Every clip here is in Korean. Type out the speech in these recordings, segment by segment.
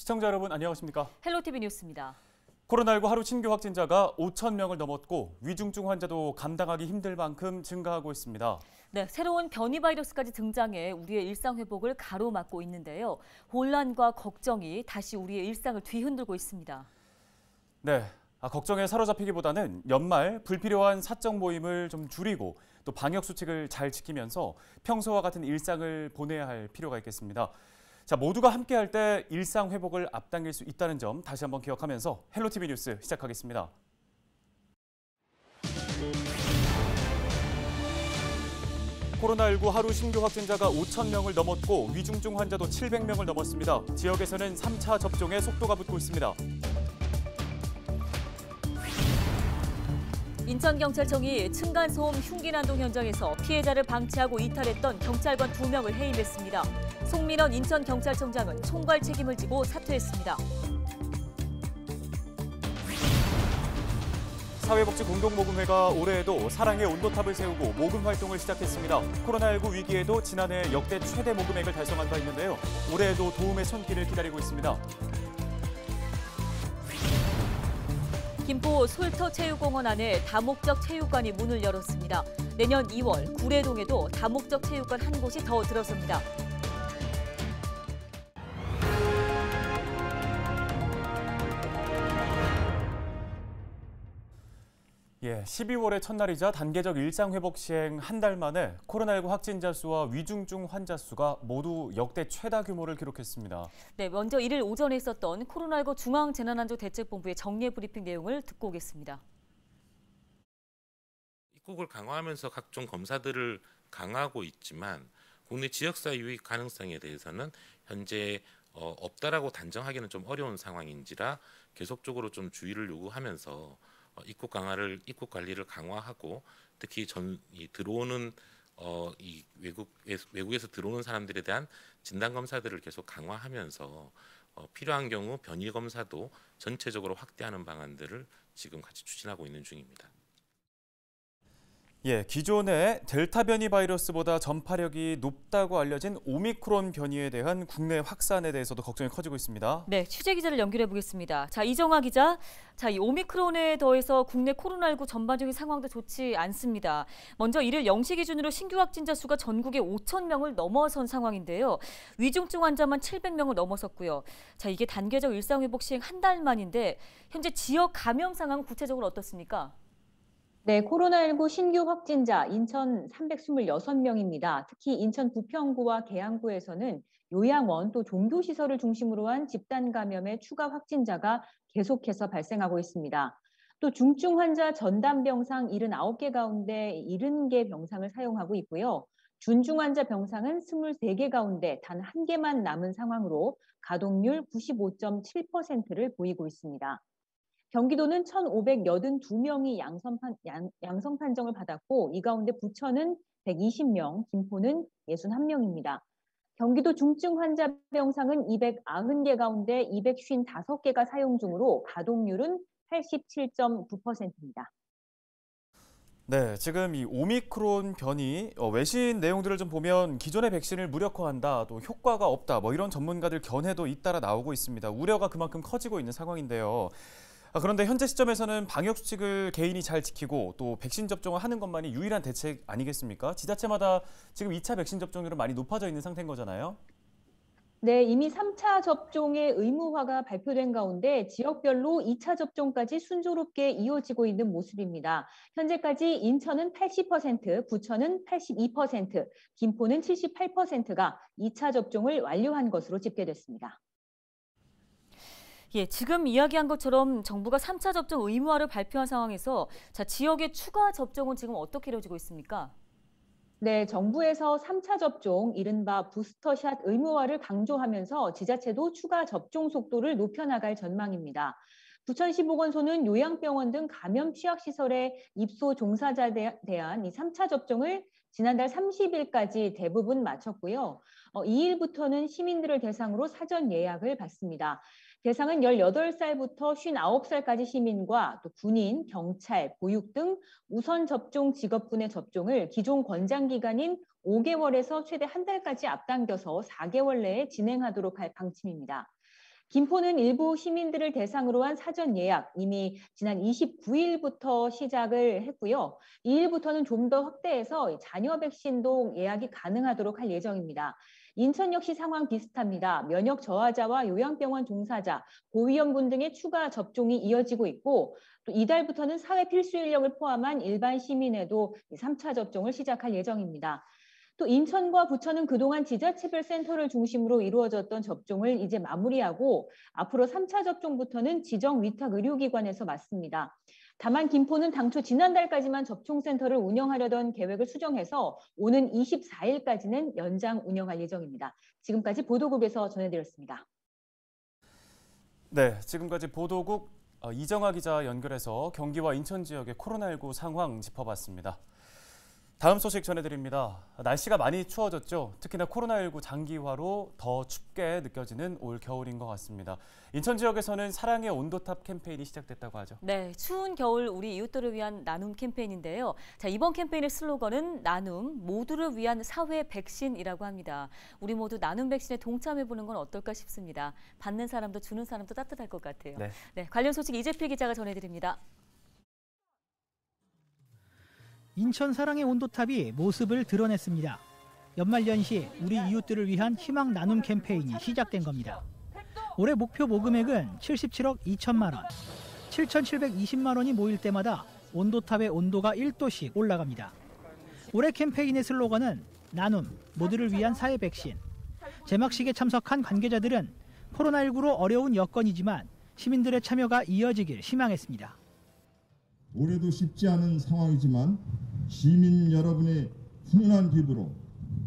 시청자 여러분 안녕하십니까? 헬로티비 뉴스입니다. 코로나19 하루 신규 확진자가 5천 명을 넘었고 위중증 환자도 감당하기 힘들 만큼 증가하고 있습니다. 네, 새로운 변이 바이러스까지 등장해 우리의 일상 회복을 가로막고 있는데요. 혼란과 걱정이 다시 우리의 일상을 뒤흔들고 있습니다. 네, 걱정에 사로잡히기보다는 연말 불필요한 사적 모임을 좀 줄이고 또 방역 수칙을 잘 지키면서 평소와 같은 일상을 보내야 할 필요가 있겠습니다. 자, 모두가 함께할 때 일상 회복을 앞당길 수 있다는 점 다시 한번 기억하면서 헬로티비 뉴스 시작하겠습니다. 코로나19 하루 신규 확진자가 5천 명을 넘었고 위중증 환자도 700명을 넘었습니다. 지역에서는 3차 접종에 속도가 붙고 있습니다. 인천경찰청이 층간소음 흉기난동 현장에서 피해자를 방치하고 이탈했던 경찰관 2명을 해임했습니다. 송민원 인천경찰청장은 총괄 책임을 지고 사퇴했습니다. 사회복지공동모금회가 올해에도 사랑의 온도탑을 세우고 모금 활동을 시작했습니다. 코로나19 위기에도 지난해 역대 최대 모금액을 달성한 바 있는데요. 올해에도 도움의 손길을 기다리고 있습니다. 김포 솔터체육공원 안에 다목적 체육관이 문을 열었습니다. 내년 2월 구례동에도 다목적 체육관 한 곳이 더 들어섭니다. 예, 12월의 첫날이자 단계적 일상회복 시행 한 달 만에 코로나19 확진자 수와 위중증 환자 수가 모두 역대 최다 규모를 기록했습니다. 네, 먼저 이를 오전에 있었던 코로나19 중앙재난안전대책본부의 정례 브리핑 내용을 듣고 오겠습니다. 입국을 강화하면서 각종 검사들을 강화하고 있지만 국내 지역사 유입 가능성에 대해서는 현재 없다라고 단정하기는 좀 어려운 상황인지라 계속적으로 좀 주의를 요구하면서 입국 관리를 강화하고 특히 들어오는 외국에서 들어오는 사람들에 대한 진단 검사들을 계속 강화하면서 필요한 경우 변이 검사도 전체적으로 확대하는 방안들을 지금 같이 추진하고 있는 중입니다. 예, 기존의 델타 변이 바이러스보다 전파력이 높다고 알려진 오미크론 변이에 대한 국내 확산에 대해서도 걱정이 커지고 있습니다. 네, 취재 기자를 연결해 보겠습니다. 자, 이정화 기자. 자, 이 오미크론에 더해서 국내 코로나19 전반적인 상황도 좋지 않습니다. 먼저 이를 0시 기준으로 신규 확진자 수가 전국에 5천 명을 넘어선 상황인데요. 위중증 환자만 700명을 넘어섰고요. 자, 이게 단계적 일상회복 시행 한 달 만인데 현재 지역 감염 상황은 구체적으로 어떻습니까? 네, 코로나19 신규 확진자 인천 326명입니다. 특히 인천 부평구와 계양구에서는 요양원 또 종교시설을 중심으로 한 집단 감염의 추가 확진자가 계속해서 발생하고 있습니다. 또 중증 환자 전담 병상 79개 가운데 70개 병상을 사용하고 있고요. 준중 환자 병상은 23개 가운데 단 1개만 남은 상황으로 가동률 95.7%를 보이고 있습니다. 경기도는 1,582명이 양성 판정을 받았고 이 가운데 부천은 120명, 김포는 61명입니다. 경기도 중증 환자 병상은 290개 가운데 255개가 사용 중으로 가동률은 87.9%입니다. 네, 지금 이 오미크론 변이 외신 내용들을 좀 보면 기존의 백신을 무력화한다, 또 효과가 없다, 이런 전문가들 견해도 잇따라 나오고 있습니다. 우려가 그만큼 커지고 있는 상황인데요. 그런데 현재 시점에서는 방역 수칙을 개인이 잘 지키고 또 백신 접종을 하는 것만이 유일한 대책 아니겠습니까? 지자체마다 지금 2차 백신 접종률은 많이 높아져 있는 상태인 거잖아요. 네, 이미 3차 접종의 의무화가 발표된 가운데 지역별로 2차 접종까지 순조롭게 이어지고 있는 모습입니다. 현재까지 인천은 80%, 부천은 82%, 김포는 78%가 2차 접종을 완료한 것으로 집계됐습니다. 예, 지금 이야기한 것처럼 정부가 3차 접종 의무화를 발표한 상황에서 자, 지역의 추가 접종은 지금 어떻게 이루어지고 있습니까? 네, 정부에서 3차 접종, 이른바 부스터샷 의무화를 강조하면서 지자체도 추가 접종 속도를 높여나갈 전망입니다. 부천시 보건소는 요양병원 등 감염 취약시설의 입소 종사자에 대한 이 3차 접종을 지난달 30일까지 대부분 마쳤고요. 2일부터는 시민들을 대상으로 사전 예약을 받습니다. 대상은 18살부터 59살까지 시민과 또 군인, 경찰, 보육 등 우선 접종 직업군의 접종을 기존 권장 기간인 5개월에서 최대 한 달까지 앞당겨서 4개월 내에 진행하도록 할 방침입니다. 김포는 일부 시민들을 대상으로 한 사전 예약 이미 지난 29일부터 시작을 했고요. 2일부터는 좀 더 확대해서 잔여 백신도 예약이 가능하도록 할 예정입니다. 인천 역시 상황 비슷합니다. 면역 저하자와 요양병원 종사자, 고위험군 등의 추가 접종이 이어지고 있고 또 이달부터는 사회 필수 인력을 포함한 일반 시민에도 3차 접종을 시작할 예정입니다. 또 인천과 부천은 그동안 지자체별 센터를 중심으로 이루어졌던 접종을 이제 마무리하고 앞으로 3차 접종부터는 지정 위탁 의료기관에서 맞습니다. 다만 김포는 당초 지난달까지만 접종센터를 운영하려던 계획을 수정해서 오는 24일까지는 연장 운영할 예정입니다. 지금까지 보도국에서 전해드렸습니다. 네, 지금까지 보도국 이정아 기자 연결해서 경기와 인천 지역의 코로나19 상황 짚어봤습니다. 다음 소식 전해드립니다. 날씨가 많이 추워졌죠. 특히나 코로나19 장기화로 더 춥게 느껴지는 올 겨울인 것 같습니다. 인천 지역에서는 사랑의 온도탑 캠페인이 시작됐다고 하죠. 네, 추운 겨울 우리 이웃들을 위한 나눔 캠페인인데요. 자, 이번 캠페인의 슬로건은 나눔, 모두를 위한 사회 백신이라고 합니다. 우리 모두 나눔 백신에 동참해보는 건 어떨까 싶습니다. 받는 사람도 주는 사람도 따뜻할 것 같아요. 네, 관련 소식 이재필 기자가 전해드립니다. 인천 사랑의 온도탑이 모습을 드러냈습니다. 연말연시 우리 이웃들을 위한 희망 나눔 캠페인이 시작된 겁니다. 올해 목표 모금액은 77억 2천만 원. 7,720만 원이 모일 때마다 온도탑의 온도가 1도씩 올라갑니다. 올해 캠페인의 슬로건은 나눔, 모두를 위한 사회 백신. 개막식에 참석한 관계자들은 코로나19로 어려운 여건이지만 시민들의 참여가 이어지길 희망했습니다. 올해도 쉽지 않은 상황이지만 시민 여러분의 훈훈한 기부로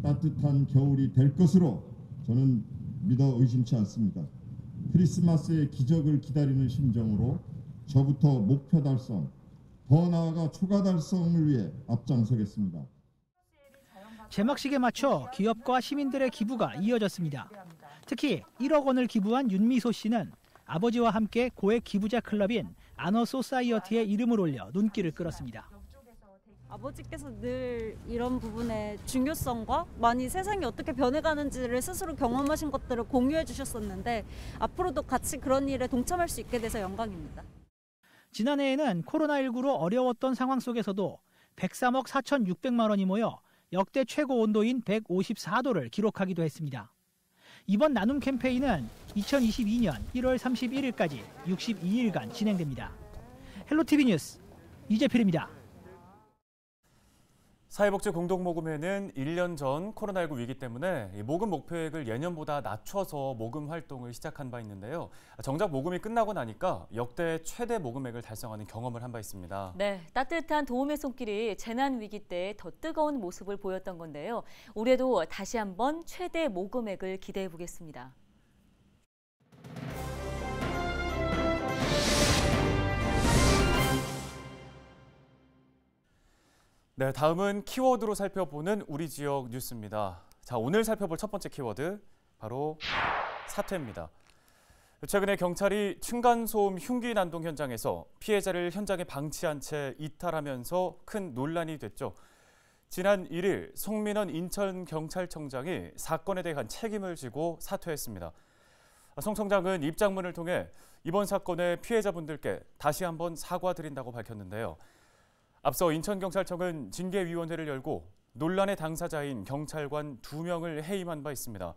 따뜻한 겨울이 될 것으로 저는 믿어 의심치 않습니다. 크리스마스의 기적을 기다리는 심정으로 저부터 목표 달성, 더 나아가 초과 달성을 위해 앞장서겠습니다. 개막식에 맞춰 기업과 시민들의 기부가 이어졌습니다. 특히 1억 원을 기부한 윤미소 씨는 아버지와 함께 고액 기부자 클럽인 아너 소사이어티의 이름을 올려 눈길을 끌었습니다. 아버지께서 늘 이런 부분의 중요성과 많이 세상이 어떻게 변해가는지를 스스로 경험하신 것들을 공유해 주셨었는데 앞으로도 같이 그런 일에 동참할 수 있게 돼서 영광입니다. 지난해에는 코로나19로 어려웠던 상황 속에서도 103억 4,600만 원이 모여 역대 최고 온도인 154도를 기록하기도 했습니다. 이번 나눔 캠페인은 2022년 1월 31일까지 62일간 진행됩니다. 헬로티비 뉴스 이재필입니다. 사회복지 공동모금회는 1년 전 코로나19 위기 때문에 모금 목표액을 예년보다 낮춰서 모금 활동을 시작한 바 있는데요. 정작 모금이 끝나고 나니까 역대 최대 모금액을 달성하는 경험을 한 바 있습니다. 네, 따뜻한 도움의 손길이 재난 위기 때 더 뜨거운 모습을 보였던 건데요. 올해도 다시 한번 최대 모금액을 기대해 보겠습니다. 네, 다음은 키워드로 살펴보는 우리 지역 뉴스입니다. 자, 오늘 살펴볼 첫 번째 키워드 바로 사퇴입니다. 최근에 경찰이 층간소음 흉기 난동 현장에서 피해자를 현장에 방치한 채 이탈하면서 큰 논란이 됐죠. 지난 1일 송민원 인천경찰청장이 사건에 대한 책임을 지고 사퇴했습니다. 송 청장은 입장문을 통해 이번 사건의 피해자분들께 다시 한번 사과드린다고 밝혔는데요. 앞서 인천경찰청은 징계위원회를 열고 논란의 당사자인 경찰관 2명을 해임한 바 있습니다.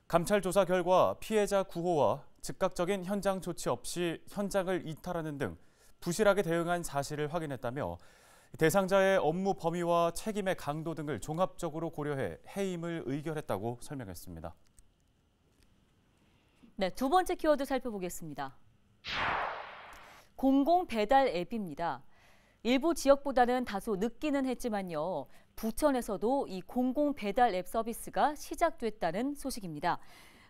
감찰 조사 결과 피해자 구호와 즉각적인 현장 조치 없이 현장을 이탈하는 등 부실하게 대응한 사실을 확인했다며 대상자의 업무 범위와 책임의 강도 등을 종합적으로 고려해 해임을 의결했다고 설명했습니다. 네, 두 번째 키워드 살펴보겠습니다. 공공 배달 앱입니다. 일부 지역보다는 다소 늦기는 했지만요. 부천에서도 이 공공 배달 앱 서비스가 시작됐다는 소식입니다.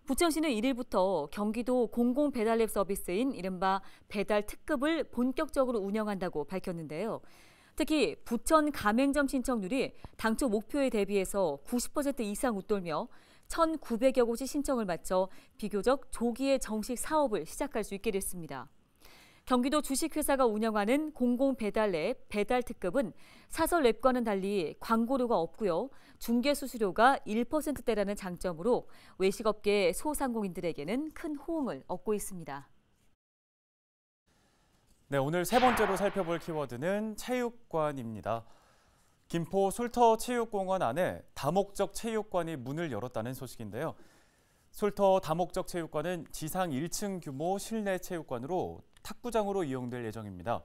부천시는 1일부터 경기도 공공 배달 앱 서비스인 이른바 배달 특급을 본격적으로 운영한다고 밝혔는데요. 특히 부천 가맹점 신청률이 당초 목표에 대비해서 90% 이상 웃돌며 1,900여 곳이 신청을 마쳐 비교적 조기에 정식 사업을 시작할 수 있게 됐습니다. 경기도 주식회사가 운영하는 공공배달앱 배달특급은 사설 앱과는 달리 광고료가 없고요. 중개수수료가 1%대라는 장점으로 외식업계 소상공인들에게는 큰 호응을 얻고 있습니다. 네, 오늘 세 번째로 살펴볼 키워드는 체육관입니다. 김포 솔터 체육공원 안에 다목적 체육관이 문을 열었다는 소식인데요. 솔터 다목적 체육관은 지상 1층 규모 실내 체육관으로 탁구장으로 이용될 예정입니다.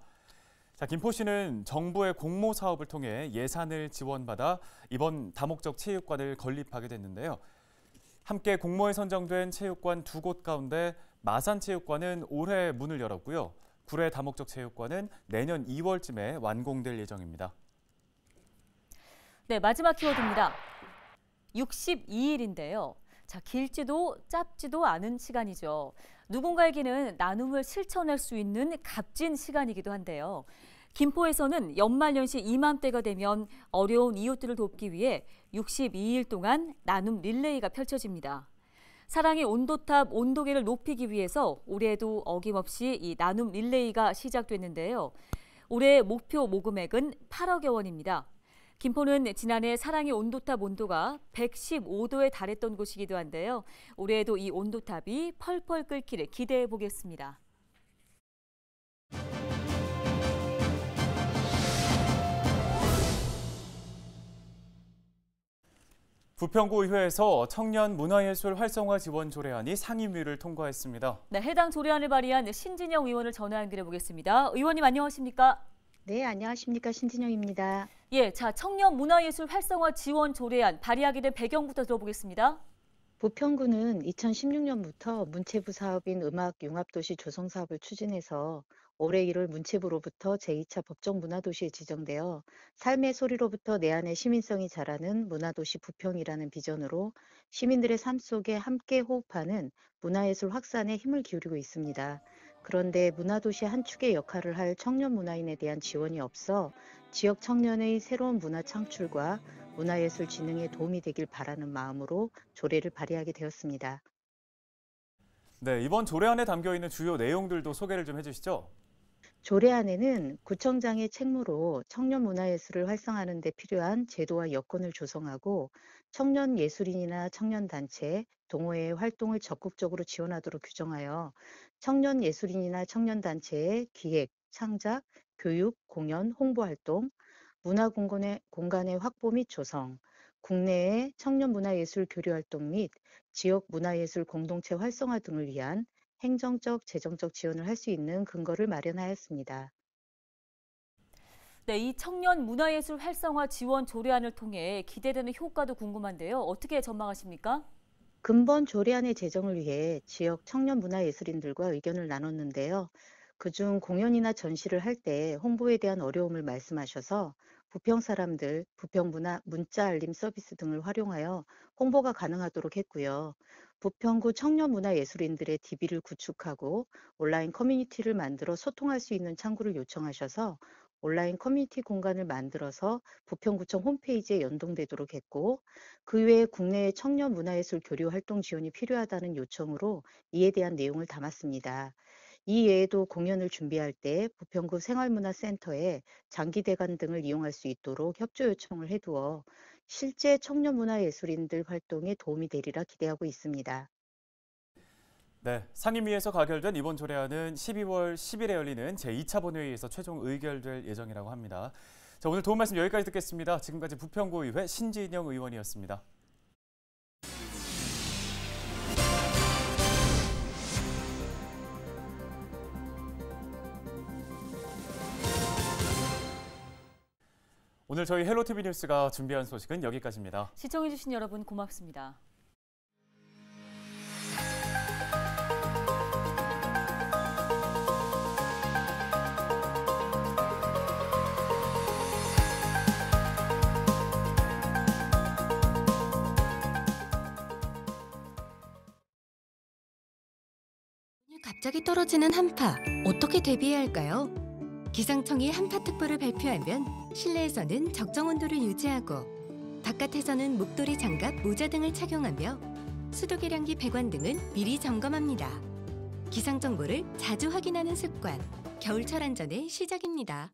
자, 김포시는 정부의 공모 사업을 통해 예산을 지원받아 이번 다목적 체육관을 건립하게 됐는데요. 함께 공모에 선정된 체육관 2곳 가운데 마산체육관은 올해 문을 열었고요. 구례 다목적 체육관은 내년 2월쯤에 완공될 예정입니다. 네, 마지막 키워드입니다. 62일인데요. 자, 길지도 짧지도 않은 시간이죠. 누군가에게는 나눔을 실천할 수 있는 값진 시간이기도 한데요. 김포에서는 연말연시 이맘때가 되면 어려운 이웃들을 돕기 위해 62일 동안 나눔 릴레이가 펼쳐집니다. 사랑의 온도탑 온도계를 높이기 위해서 올해도 어김없이 이 나눔 릴레이가 시작됐는데요. 올해 목표 모금액은 8억여 원입니다. 김포는 지난해 사랑의 온도탑 온도가 115도에 달했던 곳이기도 한데요. 올해에도 이 온도탑이 펄펄 끓기를 기대해 보겠습니다. 부평구의회에서 청년 문화예술 활성화 지원 조례안이 상임위를 통과했습니다. 네, 해당 조례안을 발의한 신진영 의원을 전화 연결해 보겠습니다. 의원님 안녕하십니까? 네, 안녕하십니까. 신진영입니다. 예, 자, 청년 문화예술 활성화 지원 조례안 발의하게 된 배경부터 들어보겠습니다. 부평구는 2016년부터 문체부 사업인 음악융합도시 조성사업을 추진해서 올해 1월 문체부로부터 제2차 법정 문화도시에 지정되어 삶의 소리로부터 내 안의 시민성이 자라는 문화도시 부평이라는 비전으로 시민들의 삶 속에 함께 호흡하는 문화예술 확산에 힘을 기울이고 있습니다. 그런데 문화도시 한 축의 역할을 할 청년 문화인에 대한 지원이 없어 지역 청년의 새로운 문화 창출과 문화예술 진흥에 도움이 되길 바라는 마음으로 조례를 발의하게 되었습니다. 네, 이번 조례안에 담겨있는 주요 내용들도 소개를 좀 해주시죠. 조례안에는 구청장의 책무로 청년 문화예술을 활성화하는 데 필요한 제도와 여건을 조성하고 청년 예술인이나 청년단체, 동호회의 활동을 적극적으로 지원하도록 규정하여 청년 예술인이나 청년단체의 기획, 창작, 교육, 공연, 홍보활동, 문화공간의 확보 및 조성, 국내의 청년 문화예술 교류활동 및 지역 문화예술 공동체 활성화 등을 위한 행정적, 재정적 지원을 할 수 있는 근거를 마련하였습니다. 네, 이 청년 문화예술 활성화 지원 조례안을 통해 기대되는 효과도 궁금한데요. 어떻게 전망하십니까? 근본 조례안의 제정을 위해 지역 청년 문화예술인들과 의견을 나눴는데요. 그중 공연이나 전시를 할 때 홍보에 대한 어려움을 말씀하셔서 부평 사람들, 부평 문자 알림 서비스 등을 활용하여 홍보가 가능하도록 했고요. 부평구 청년 문화예술인들의 DB를 구축하고 온라인 커뮤니티를 만들어 소통할 수 있는 창구를 요청하셔서 온라인 커뮤니티 공간을 만들어서 부평구청 홈페이지에 연동되도록 했고 그 외에 국내의 청년 문화예술 교류 활동 지원이 필요하다는 요청으로 이에 대한 내용을 담았습니다. 이 외에도 공연을 준비할 때 부평구 생활문화센터에 장기대관 등을 이용할 수 있도록 협조 요청을 해두어 실제 청년문화예술인들 활동에 도움이 되리라 기대하고 있습니다. 네, 상임위에서 가결된 이번 조례안은 12월 10일에 열리는 제2차 본회의에서 최종 의결될 예정이라고 합니다. 자, 오늘 도움 말씀 여기까지 듣겠습니다. 지금까지 부평구의회 신진영 의원이었습니다. 오늘 저희 헬로티비 뉴스가 준비한 소식은 여기까지입니다. 시청해주신 여러분 고맙습니다. 갑자기 떨어지는 한파, 어떻게 대비해야 할까요? 기상청이 한파특보를 발표하면 실내에서는 적정 온도를 유지하고 바깥에서는 목도리, 장갑, 모자 등을 착용하며 수도계량기 배관 등은 미리 점검합니다. 기상정보를 자주 확인하는 습관, 겨울철 안전의 시작입니다.